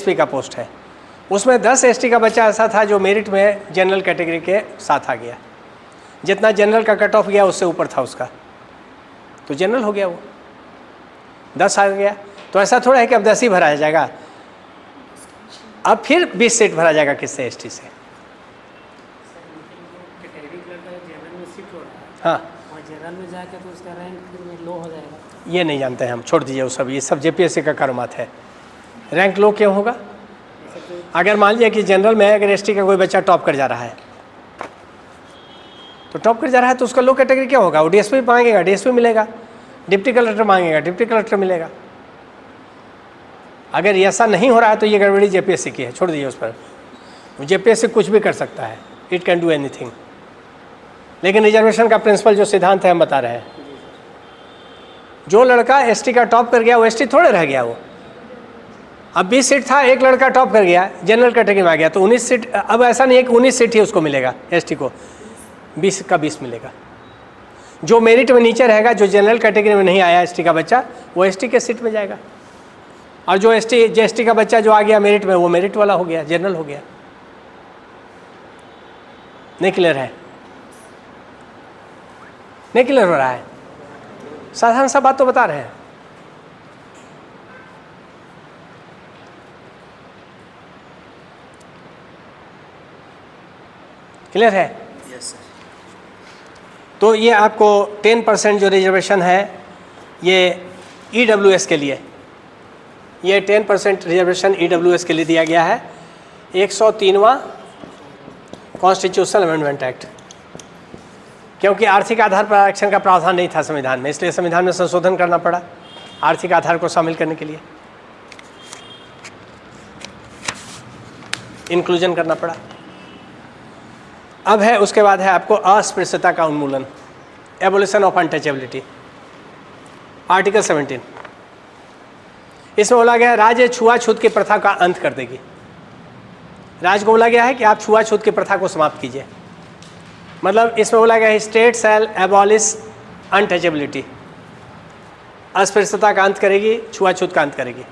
SP का post है, उसमें 10 एसटी का बच्चा ऐसा था जो मेरिट में जनरल कैटेगरी के साथ आ गया। जितना जनरल का कट ऑफ गया उससे ऊपर था उसका, तो जनरल हो गया, वो 10 आ गया। तो ऐसा थोड़ा है कि अब 10 ही भरा जाएगा, अब फिर 20 सीट भरा जाएगा किससे, एसटी से। हाँ, और जनरल में जाके तो उसका रैंक फिर लो हो जाएगा। ये नहीं जानते हैं हम, छोड़ दीजिए वो सब, ये सब जेपीएससी का कारोबार है। रैंक लो क्यों होगा? अगर मान लिया कि जनरल में अगर एसटी का कोई बच्चा टॉप कर जा रहा है, तो टॉप कर जा रहा है तो उसका लो कैटेगरी क्या होगा? वो डीएसपी मांगेगा, डीएसपी मिलेगा, डिप्टी कलेक्टर मांगेगा, डिप्टी कलेक्टर मिलेगा। अगर ऐसा नहीं हो रहा है तो ये गड़बड़ी जेपीएससी की है, छोड़ दीजिए उस पर। जेपीएससी कुछ भी कर सकता है, इट कैन डू एनीथिंग। लेकिन रिजर्वेशन का प्रिंसिपल जो सिद्धांत है हम बता रहे हैं, जो लड़का एसटी का टॉप कर गया वो एसटी थोड़े रह गया। वो अब 20 सीट था, एक लड़का टॉप कर गया, जनरल कैटेगरी में आ गया, तो 19 सीट। अब ऐसा नहीं है कि 19 सीट ही उसको मिलेगा, एसटी को 20 का 20 मिलेगा। जो मेरिट में नीचे रहेगा, जो जनरल कैटेगरी में नहीं आया एसटी का बच्चा, वो एसटी के सीट में जाएगा। और जो एसटी का बच्चा जो आ गया मेरिट में, वो मेरिट वाला हो गया, जनरल हो गया। नहीं क्लियर है? नहीं क्लियर हो रहा है? साधारण सा बात तो बता रहे हैं। क्लियर है? Yes sir. तो ये आपको 10% जो रिजर्वेशन है ये ईडब्ल्यूएस के लिए, ये 10% रिजर्वेशन ईडब्ल्यूएस के लिए दिया गया है। 103वां कॉन्स्टिट्यूशनल अमेंडमेंट एक्ट, क्योंकि आर्थिक आधार पर आरक्षण का प्रावधान नहीं था संविधान में, इसलिए संविधान में संशोधन करना पड़ा आर्थिक आधार को शामिल करने के लिए, इंक्लूजन करना पड़ा। अब है, उसके बाद है आपको अस्पृश्यता का उन्मूलन, एबोलिशन ऑफ अनटचेबिलिटी, आर्टिकल 17। इसमें बोला गया है राज्य छुआछूत की प्रथा का अंत कर देगी। राज्य को बोला गया है कि आप छुआछूत की प्रथा को समाप्त कीजिए। मतलब इसमें बोला गया है स्टेट शैल एबॉलिश अनटचेबिलिटी, अस्पृश्यता का अंत करेगी, छुआछूत का अंत करेगी।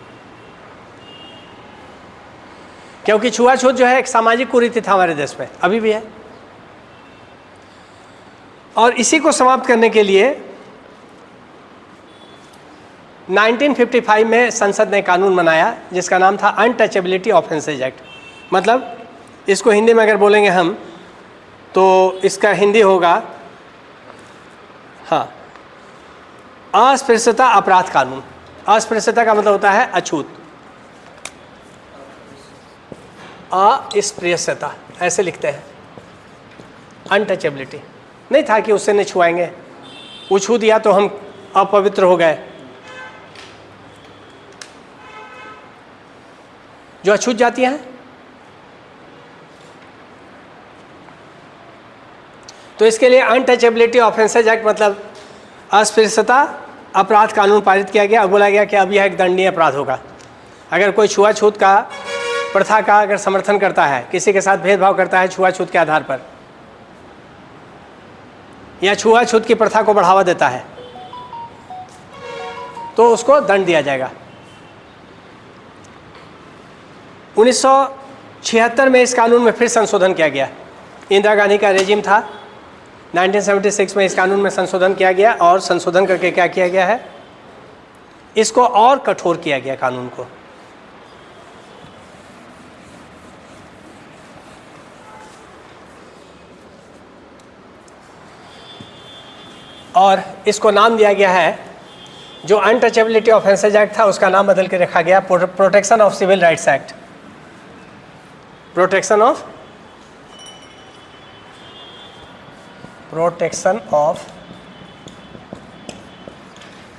क्योंकि छुआछूत जो है एक सामाजिक कुरीति था हमारे देश में, अभी भी है। और इसी को समाप्त करने के लिए 1955 में संसद ने कानून बनाया जिसका नाम था अनटचेबिलिटी ऑफेंसेज एक्ट। मतलब इसको हिंदी में अगर बोलेंगे हम तो इसका हिंदी होगा, हाँ, अस्पृश्यता अपराध कानून। अस्पृश्यता का मतलब होता है अछूत, अस्पृश्यता ऐसे लिखते हैं। अनटचेबिलिटी नहीं था कि उससे नहीं छुआएंगे, वो छू दिया तो हम अपवित्र हो गए। जो अछूत जाती हैं, तो इसके लिए अनटचेबिलिटी ऑफेंसेज एक्ट मतलब अस्पृश्यता अपराध कानून पारित किया गया। अब बोला गया कि अब यह एक दंडनीय अपराध होगा। अगर कोई छुआछूत का प्रथा का अगर समर्थन करता है, किसी के साथ भेदभाव करता है छुआछूत के आधार पर, या छुआछूत की प्रथा को बढ़ावा देता है, तो उसको दंड दिया जाएगा। 1976 में इस कानून में फिर संशोधन किया गया। इंदिरा गांधी का रेजिम था, 1976 में इस कानून में संशोधन किया गया, और संशोधन करके क्या किया गया है, इसको और कठोर किया गया कानून को। और इसको नाम दिया गया है, जो अनटचेबिलिटी ऑफेंसेज एक्ट था उसका नाम बदल के रखा गया protection of civil rights act. Protection of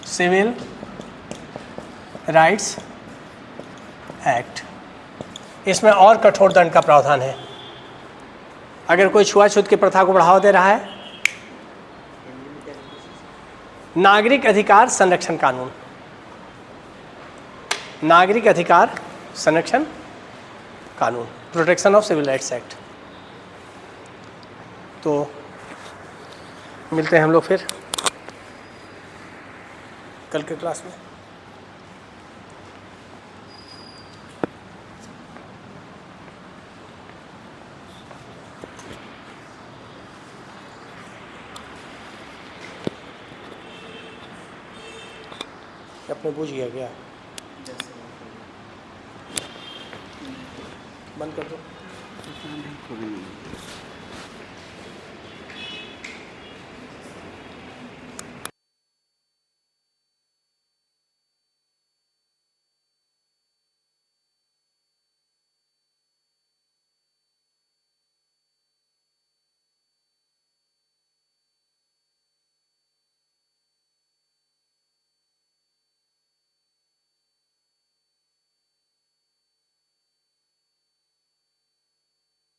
civil rights act. इसमें और कठोर दंड का प्रावधान है अगर कोई छुआछूत की प्रथा को बढ़ावा दे रहा है। नागरिक अधिकार संरक्षण कानून, नागरिक अधिकार संरक्षण कानून, protection of civil rights act. तो मिलते हैं हम लोग फिर कल के क्लास में। आपने पूछ गया क्या? बंद कर दो।